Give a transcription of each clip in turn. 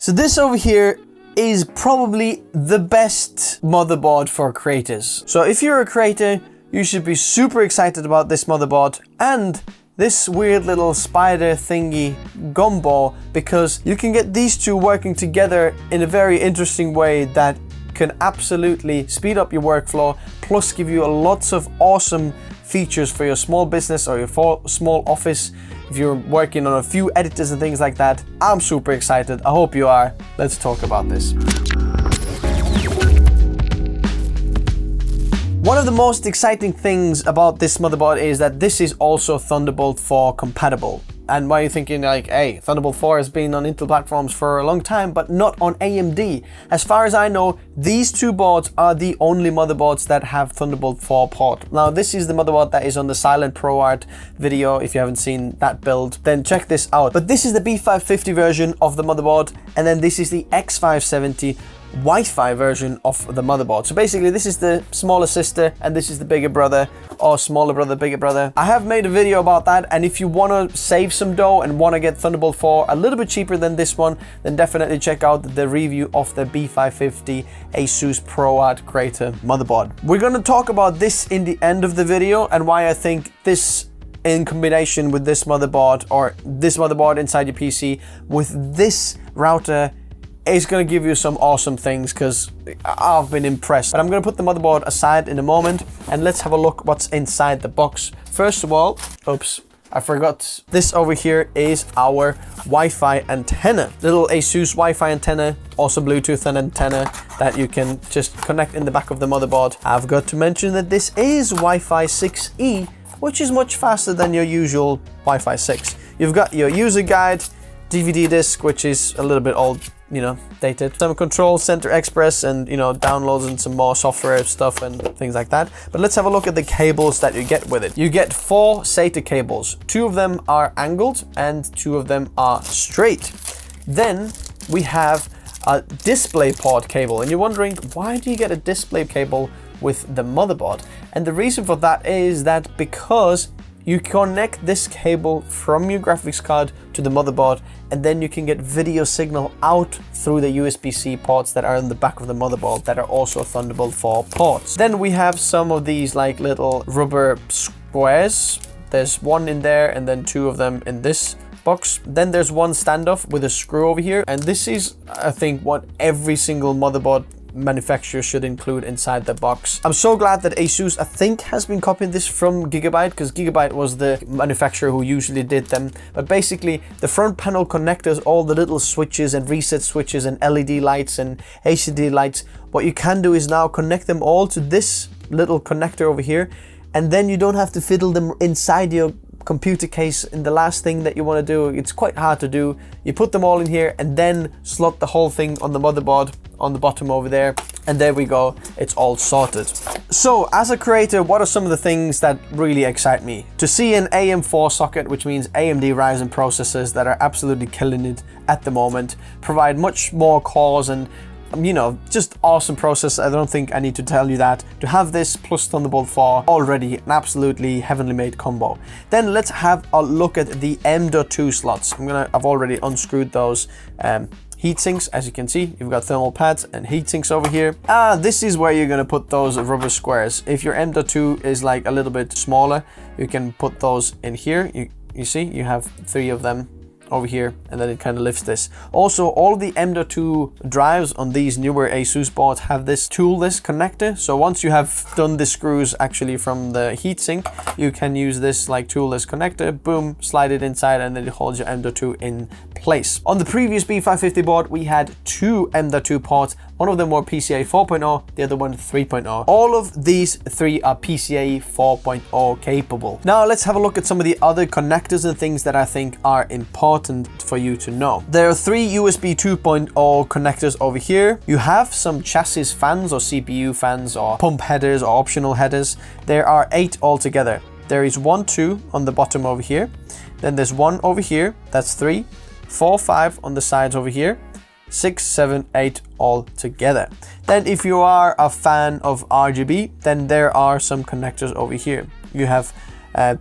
So this over here is probably the best motherboard for creators. So if you're a creator, you should be super excited about this motherboard and this weird little spider thingy gumbo, because you can get these two working together in a very interesting way that can absolutely speed up your workflow, plus give you lots of awesome features for your small business or your small office. If you're working on a few editors and things like that, I'm super excited. I hope you are. Let's talk about this. One of the most exciting things about this motherboard is that this is also Thunderbolt 4 compatible. And why are you thinking like, hey, Thunderbolt 4 has been on Intel platforms for a long time, but not on AMD. As far as I know, these two boards are the only motherboards that have Thunderbolt 4 port. Now, this is the motherboard that is on the silent ProArt video. If you haven't seen that build, then check this out. But this is the B550 version of the motherboard, and then this is the X570 Wi-Fi version of the motherboard. So basically this is the smaller sister and this is the bigger brother, or smaller brother, bigger brother. I have made a video about that, and if you want to save some dough and want to get Thunderbolt 4 a little bit cheaper than this one, then definitely check out the review of the B550 ASUS ProArt Creator motherboard. We're going to talk about this in the end of the video and why I think this in combination with this motherboard, or this motherboard inside your PC with this router, is going to give you some awesome things, because I've been impressed. But I'm going to put the motherboard aside in a moment and let's have a look what's inside the box. First of all, oops, I forgot. This over here is our Wi-Fi antenna. Little ASUS Wi-Fi antenna, also Bluetooth antenna that you can just connect in the back of the motherboard. I've got to mention that this is Wi-Fi 6E, which is much faster than your usual Wi-Fi 6. You've got your user guide, DVD disc, which is a little bit old, you know, dated. Some control center express and, you know, downloads and some more software stuff and things like that. But let's have a look at the cables that you get with it. You get 4 SATA cables. 2 of them are angled and 2 of them are straight. Then we have a display port cable, and you're wondering, why do you get a display cable with the motherboard? And the reason for that is that because you connect this cable from your graphics card to the motherboard, and then you can get video signal out through the USB-C ports that are in the back of the motherboard that are also Thunderbolt 4 ports. Then we have some of these like little rubber squares. There's 1 in there and then 2 of them in this box. Then there's 1 standoff with a screw over here. And this is, I think, what every single motherboard manufacturer should include inside the box. I'm so glad that ASUS, I think, has been copying this from Gigabyte, because Gigabyte was the manufacturer who usually did them. But basically the front panel connectors, all the little switches and reset switches and LED lights and HDD lights, what you can do is now connect them all to this little connector over here, and then you don't have to fiddle them inside your computer case. And the last thing that you want to do, it's quite hard to do, you put them all in here and then slot the whole thing on the motherboard on the bottom over there, and there we go, it's all sorted. So as a creator, what are some of the things that really excite me? To see an AM4 socket, which means AMD Ryzen processors that are absolutely killing it at the moment, provide much more cores and, you know, just awesome process. I don't think I need to tell you that. To have this plus Thunderbolt 4, already an absolutely heavenly made combo. Then let's have a look at the M.2 slots. I've already unscrewed those heat sinks. As you can see, you've got thermal pads and heat sinks over here. This is where you're gonna put those rubber squares. If your M.2 is like a little bit smaller, you can put those in here. You see, you have 3 of them over here, and then it kind of lifts this. Also, all the M.2 drives on these newer ASUS boards have this toolless connector. So once you have done the screws actually from the heatsink, you can use this like toolless connector, boom, slide it inside, and then it holds your M.2 in place. On the previous B550 board, we had 2 M.2 ports. One of them were PCIe 4.0, the other one 3.0. All of these 3 are PCIe 4.0 capable. Now let's have a look at some of the other connectors and things that I think are important for you to know. There are 3 USB 2.0 connectors over here. You have some chassis fans or CPU fans or pump headers or optional headers. There are 8 altogether. There is 1, 2 on the bottom over here. Then there's 1 over here, that's 3, 4, 5 on the sides over here, 6, 7, 8 all together. Then if you are a fan of RGB, then there are some connectors over here. You have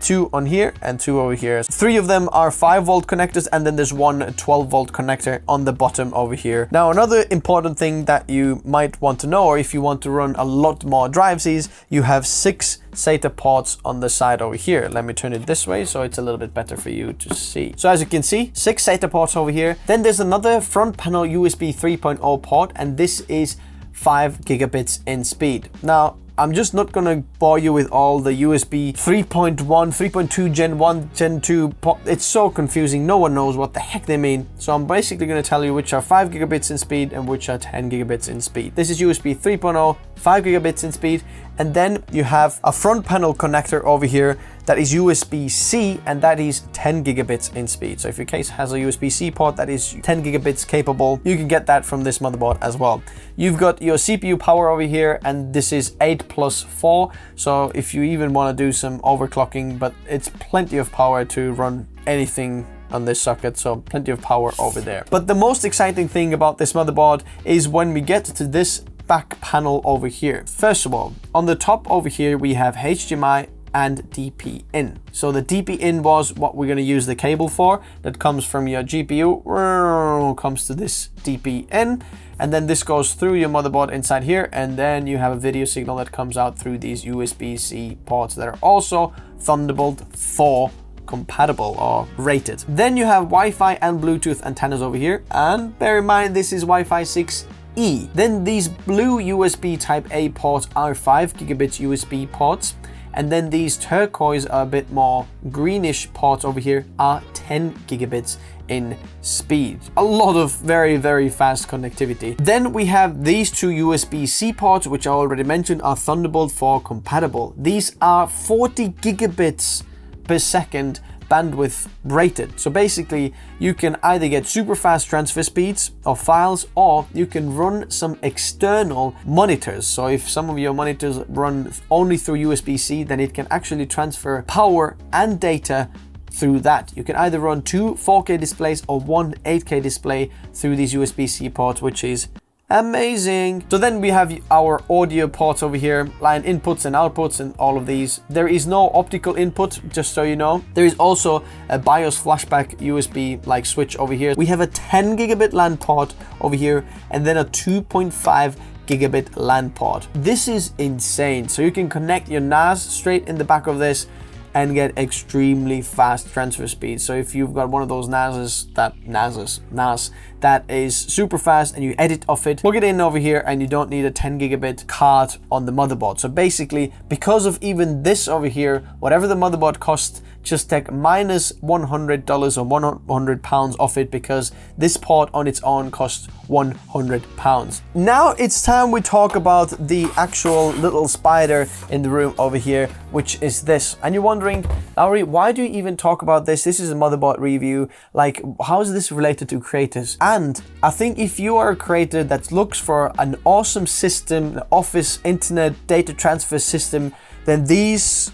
2 on here and 2 over here. 3 of them are 5-volt connectors, and then there's one 12-volt connector on the bottom over here. Now, another important thing that you might want to know, or if you want to run a lot more drives, is you have 6 SATA ports on the side over here. Let me turn it this way so it's a little bit better for you to see. So as you can see, 6 SATA ports over here. Then there's another front panel USB 3.0 port, and this is 5 gigabits in speed. Now, I'm just not gonna bore you with all the USB 3.1, 3.2, Gen 1, Gen 2 port. It's so confusing. No one knows what the heck they mean. So I'm basically gonna tell you which are 5 gigabits in speed and which are 10 gigabits in speed. This is USB 3.0, 5 gigabits in speed. And then you have a front panel connector over here that is USB-C, and that is 10 gigabits in speed. So if your case has a USB-C port that is 10 gigabits capable, you can get that from this motherboard as well. You've got your CPU power over here, and this is 8 plus 4. So if you even want to do some overclocking, but it's plenty of power to run anything on this socket, so plenty of power over there. But the most exciting thing about this motherboard is when we get to this back panel over here. First of all, on the top over here, we have HDMI and DP in. So the DP in was what we're going to use the cable for. That comes from your GPU, comes to this DP in, and then this goes through your motherboard inside here, and then you have a video signal that comes out through these USB-C ports that are also Thunderbolt 4 compatible or rated. Then you have Wi-Fi and Bluetooth antennas over here, and bear in mind this is Wi-Fi 6E. Then these blue USB type A ports are 5 gigabit USB ports, and then these turquoise are a bit more greenish ports over here are 10 gigabits in speed. A lot of very, very fast connectivity. Then we have these 2 USB-C ports, which I already mentioned are Thunderbolt 4 compatible. These are 40 gigabits per second bandwidth rated. So basically you can either get super fast transfer speeds of files, or you can run some external monitors. So if some of your monitors run only through USB-C, then it can actually transfer power and data through that. You can either run 2 4K displays or 1 8K display through these USB-C ports, which is amazing. So then we have our audio ports over here, line inputs and outputs and all of these. There is no optical input, just so you know. There is also a BIOS flashback USB like switch over here. We have a 10 gigabit LAN port over here, and then a 2.5 gigabit LAN port. This is insane. So you can connect your NAS straight in the back of this and get extremely fast transfer speed. So if you've got one of those NAS that is super fast and you edit off it, plug it in over here, and you don't need a 10 gigabit card on the motherboard. So basically, because of even this over here, whatever the motherboard costs, just take minus $100 or 100 pounds off it, because this port on its own costs 100 pounds. Now it's time we talk about the actual little spider in the room over here, which is this. And you're wondering, Lauri, why do you even talk about this? This is a motherboard review. Like, how is this related to creators? And I think if you are a creator that looks for an awesome system, an office, internet, data transfer system, then this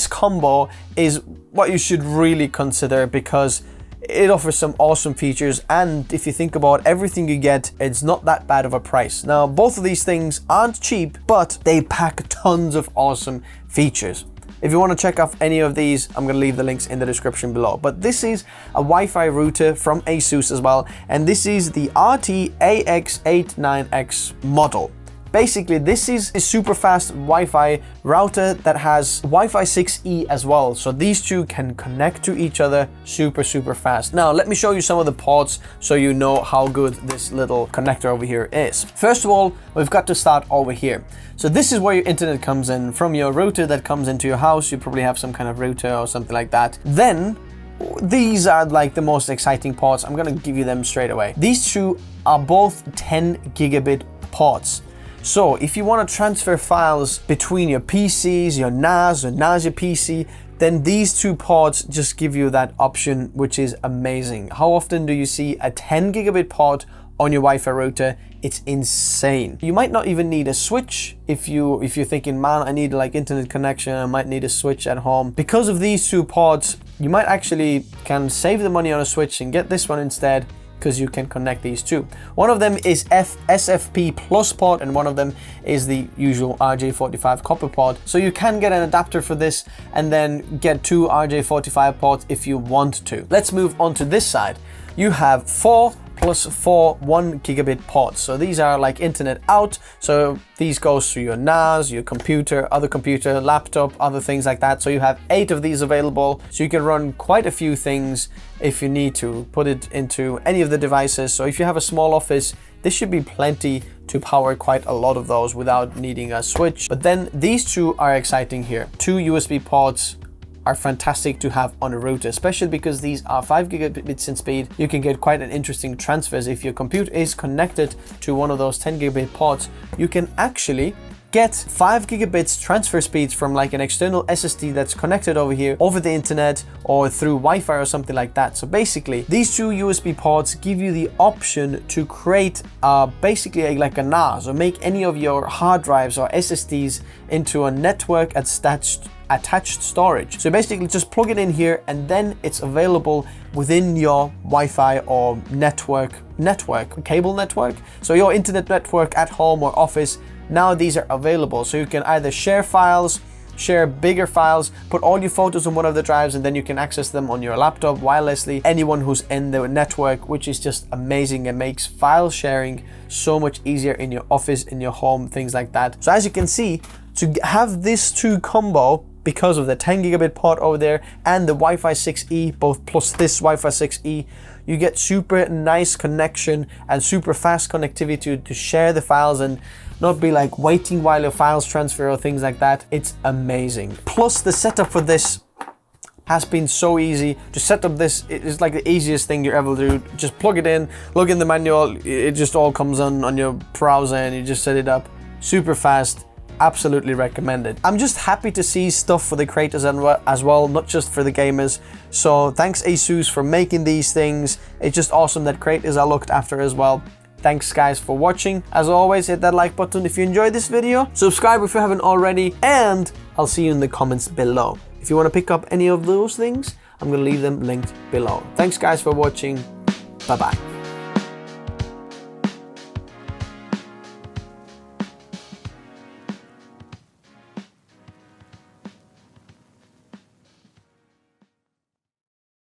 combo is what you should really consider, because it offers some awesome features, and if you think about everything you get, it's not that bad of a price. Now, both of these things aren't cheap, but they pack tons of awesome features. If you want to check out any of these, I'm going to leave the links in the description below. But this is a Wi-Fi router from ASUS as well, and this is the RT-AX89X model. Basically, this is a super fast Wi-Fi router that has Wi-Fi 6E as well. So these two can connect to each other super fast. Now, let me show you some of the ports so you know how good this little connector over here is. First of all, we've got to start over here. So this is where your internet comes in from your router that comes into your house. You probably have some kind of router or something like that. Then these are like the most exciting ports. I'm gonna give you them straight away. These two are both 10 gigabit ports. So if you want to transfer files between your PCs, your NAS, or NAS your PC, then these two ports just give you that option, which is amazing. How often do you see a 10 gigabit port on your Wi-Fi router? It's insane. You might not even need a switch if you're thinking, man, I need like internet connection, I might need a switch at home. Because of these two ports, you might actually can save the money on a switch and get this one instead. because you can connect these two. One of them is SFP plus port, and one of them is the usual RJ45 copper port. So you can get an adapter for this and then get two RJ45 ports if you want to. Let's move on to this side. You have 4 plus 4 1 gigabit ports. So these are like internet out. So these goes to your NAS, your computer, other computer, laptop, other things like that. So you have 8 of these available. So you can run quite a few things if you need to put it into any of the devices. So if you have a small office, this should be plenty to power quite a lot of those without needing a switch. But then these two are exciting here. 2 USB ports are fantastic to have on a router, especially because these are 5 gigabits in speed. You can get quite an interesting transfers. If your computer is connected to one of those 10 gigabit ports, you can actually get 5 gigabits transfer speeds from like an external SSD that's connected over here over the internet or through Wi-Fi or something like that. So basically these two USB ports give you the option to create basically like a NAS, or make any of your hard drives or SSDs into a network attached storage. So basically just plug it in here and then it's available within your Wi-Fi or cable network. So your internet network at home or office, now these are available. So you can either share files, share bigger files, put all your photos on one of the drives, and then you can access them on your laptop wirelessly, anyone who's in the network, which is just amazing and makes file sharing so much easier in your office, in your home, things like that. So as you can see, to have this two combo, because of the 10 gigabit port over there and the Wi-Fi 6E, both plus this Wi-Fi 6E, you get super nice connection and super fast connectivity to share the files and not be like waiting while your files transfer or things like that. It's amazing. Plus the setup for this has been so easy. To set up this, it is like the easiest thing you ever do. Just plug it in, log in the manual, it just all comes on your browser and you just set it up. Super fast. Absolutely recommended. I'm just happy to see stuff for the creators as well, not just for the gamers. So thanks ASUS for making these things. It's just awesome that creators are looked after as well. Thanks guys for watching. As always, hit that like button if you enjoyed this video. Subscribe if you haven't already, and I'll see you in the comments below. If you want to pick up any of those things, I'm going to leave them linked below. Thanks guys for watching. Bye bye.